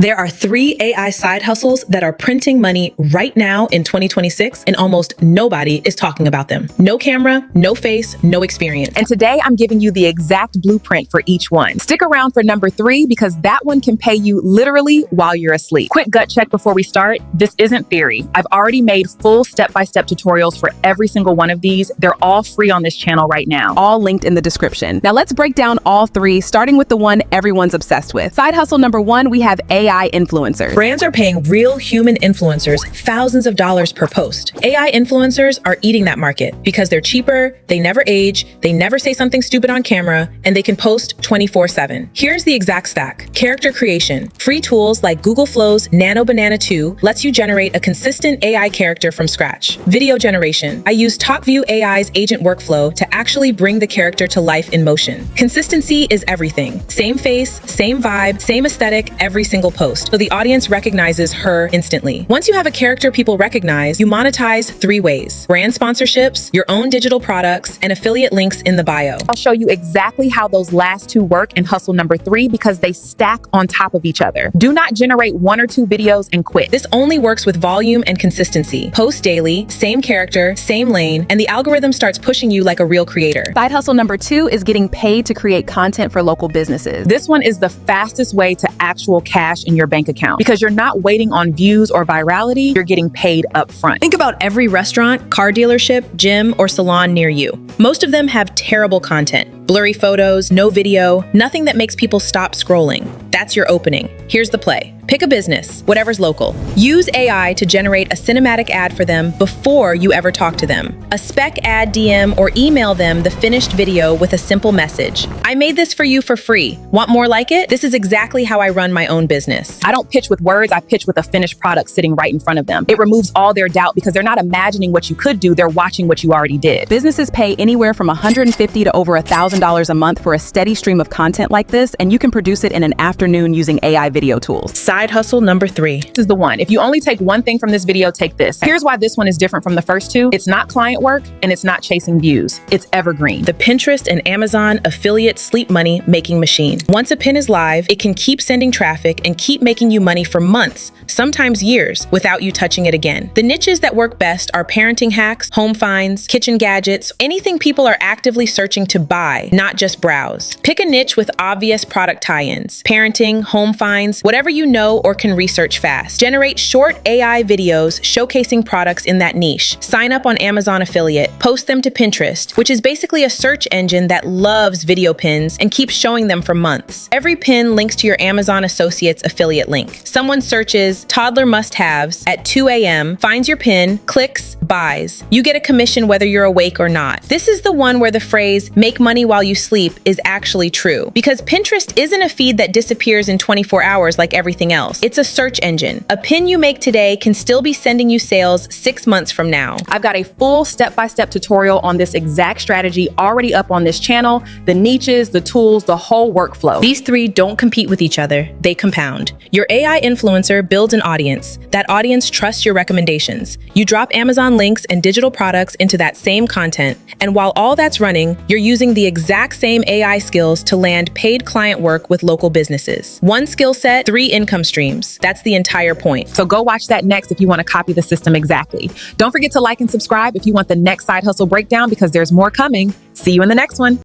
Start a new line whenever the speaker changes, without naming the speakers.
There are 3 AI side hustles that are printing money right now in 2026, and almost nobody is talking about them. No camera, no face, no experience.
And today I'm giving you the exact blueprint for each one. Stick around for number 3 because that one can pay you literally while you're asleep. Quick gut check before we start. This isn't theory. I've already made full step-by-step tutorials for every single one of these. They're all free on this channel right now, all linked in the description. Now let's break down all 3, starting with the one everyone's obsessed with. Side hustle number 1, we have AI influencers.
Brands are paying real human influencers thousands of dollars per post. AI influencers are eating that market because they're cheaper, they never age, they never say something stupid on camera, and they can post 24/7. Here's the exact stack. Character creation. Free tools like Google Flow's Nano Banana 2 lets you generate a consistent AI character from scratch. Video generation. I use TopView AI's agent workflow to actually bring the character to life in motion. Consistency is everything. Same face, same vibe, same aesthetic every single post, so the audience recognizes her instantly. Once you have a character people recognize, you monetize 3 ways: brand sponsorships, your own digital products, and affiliate links in the bio.
I'll show you exactly how those last 2 work in hustle number 3 because they stack on top of each other. Do not generate 1 or 2 videos and quit.
This only works with volume and consistency. Post daily, same character, same lane, and the algorithm starts pushing you like a real creator.
Side hustle number 2 is getting paid to create content for local businesses. This one is the fastest way to actual cash in your bank account because you're not waiting on views or virality, you're getting paid up front.
Think about every restaurant, car dealership, gym, or salon near you. Most of them have terrible content. Blurry photos, no video, nothing that makes people stop scrolling. That's your opening. Here's the play. Pick a business, whatever's local. Use AI to generate a cinematic ad for them before you ever talk to them. A spec ad DM or email them the finished video with a simple message. I made this for you for free. Want more like it? This is exactly how I run my own business.
I don't pitch with words, I pitch with a finished product sitting right in front of them. It removes all their doubt because they're not imagining what you could do, they're watching what you already did. Businesses pay anywhere from $150 to over $1,000 a month for a steady stream of content like this, and you can produce it in an afternoon using AI video tools.
Side hustle number 3.
This is the one. If you only take one thing from this video, take this. Here's why this one is different from the first 2. It's not client work and it's not chasing views. It's evergreen.
The Pinterest and Amazon affiliate sleep money making machine. Once a pin is live, it can keep sending traffic and keep making you money for months, sometimes years, without you touching it again. The niches that work best are parenting hacks, home finds, kitchen gadgets, anything people are actively searching to buy, not just browse. Pick a niche with obvious product tie-ins. Parenting, home finds, whatever you know or can research fast. Generate short AI videos showcasing products in that niche. Sign up on Amazon affiliate. Post them to Pinterest, which is basically a search engine that loves video pins and keeps showing them for months. Every pin links to your Amazon Associates affiliate link. Someone searches toddler must-haves at 2 a.m., finds your pin, clicks, buys. You get a commission whether you're awake or not. This is the one where the phrase "make money while you sleep" is actually true, because Pinterest isn't a feed that disappears in 24 hours like everything else. It's a search engine. A pin you make today can still be sending you sales 6 months from now.
I've got a full step-by-step tutorial on this exact strategy already up on this channel, the niches, the tools, the whole workflow.
These 3 don't compete with each other, they compound. Your AI influencer builds an audience. That audience trusts your recommendations. You drop Amazon links and digital products into that same content, and while all that's running, you're using the exact same AI skills to land paid client work with local businesses. 1 skill set, 3 income streams. That's the entire point.
So go watch that next if you want to copy the system exactly. Don't forget to like and subscribe if you want the next side hustle breakdown because there's more coming. See you in the next one.